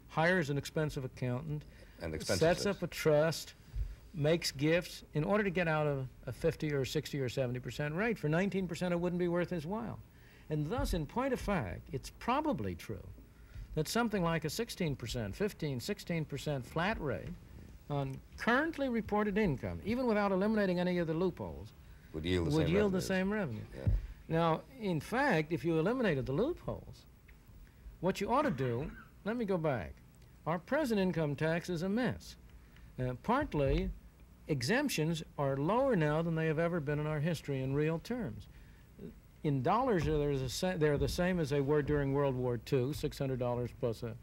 hires an expensive accountant, And expenses. sets up a trust, makes gifts in order to get out of a 50 or 60 or 70% rate. For 19%, it wouldn't be worth his while. And thus, in point of fact, it's probably true that something like a 16%, 15, 16% flat rate on currently reported income, even without eliminating any of the loopholes, would yield the same revenue. Yeah. Now, in fact, if you eliminated the loopholes, what you ought to do, let me go back. Our present income tax is a mess. Partly, exemptions are lower now than they have ever been in our history in real terms. In dollars, they're the same as they were during World War II, $600 plus a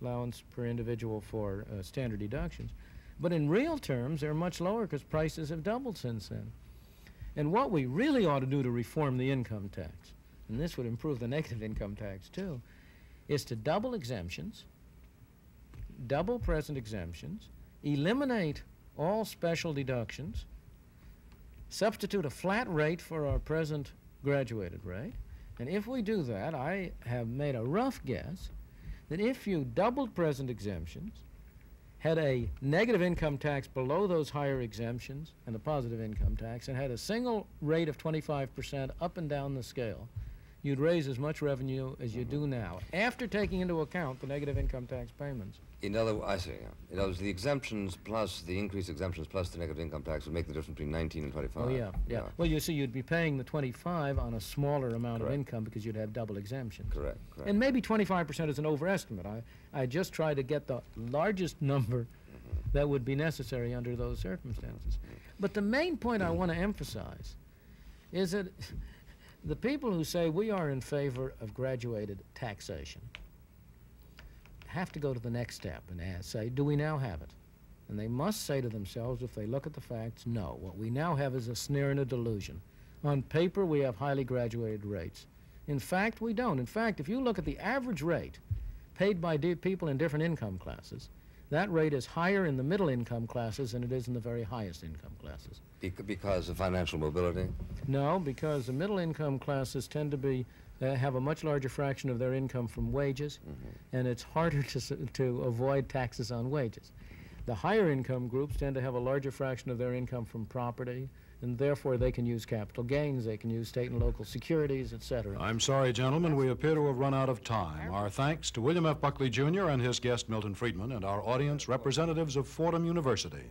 allowance per individual for standard deductions. But in real terms, they're much lower because prices have doubled since then. And what we really ought to do to reform the income tax, and this would improve the negative income tax too, is to double exemptions, double present exemptions, eliminate all special deductions, substitute a flat rate for our present graduated rate. And if we do that, I have made a rough guess that if you doubled present exemptions, had a negative income tax below those higher exemptions and a positive income tax, and had a single rate of 25% up and down the scale, you'd raise as much revenue as you do now, after taking into account the negative income tax payments. In other words, in other words, the exemptions plus the increased exemptions plus the negative income tax would make the difference between 19 and 25. Oh, yeah. Well, you see, you'd be paying the 25 on a smaller amount Correct. of income because you'd have double exemptions. Correct. And maybe 25% is an overestimate. I just try to get the largest number that would be necessary under those circumstances. But the main point I want to emphasize is that the people who say we are in favor of graduated taxation have to go to the next step and say, do we now have it? And they must say to themselves, if they look at the facts, no. What we now have is a snare and a delusion. On paper, we have highly graduated rates. In fact, we don't. In fact, if you look at the average rate paid by people in different income classes, that rate is higher in the middle income classes than it is in the very highest income classes. Because of financial mobility? No, because the middle income classes tend to be have a much larger fraction of their income from wages, and it's harder to avoid taxes on wages. The higher income groups tend to have a larger fraction of their income from property, and therefore they can use capital gains, they can use state and local securities, etc. I'm sorry, gentlemen, we appear to have run out of time. Our thanks to William F. Buckley, Jr. and his guest, Milton Friedman, and our audience, representatives of Fordham University.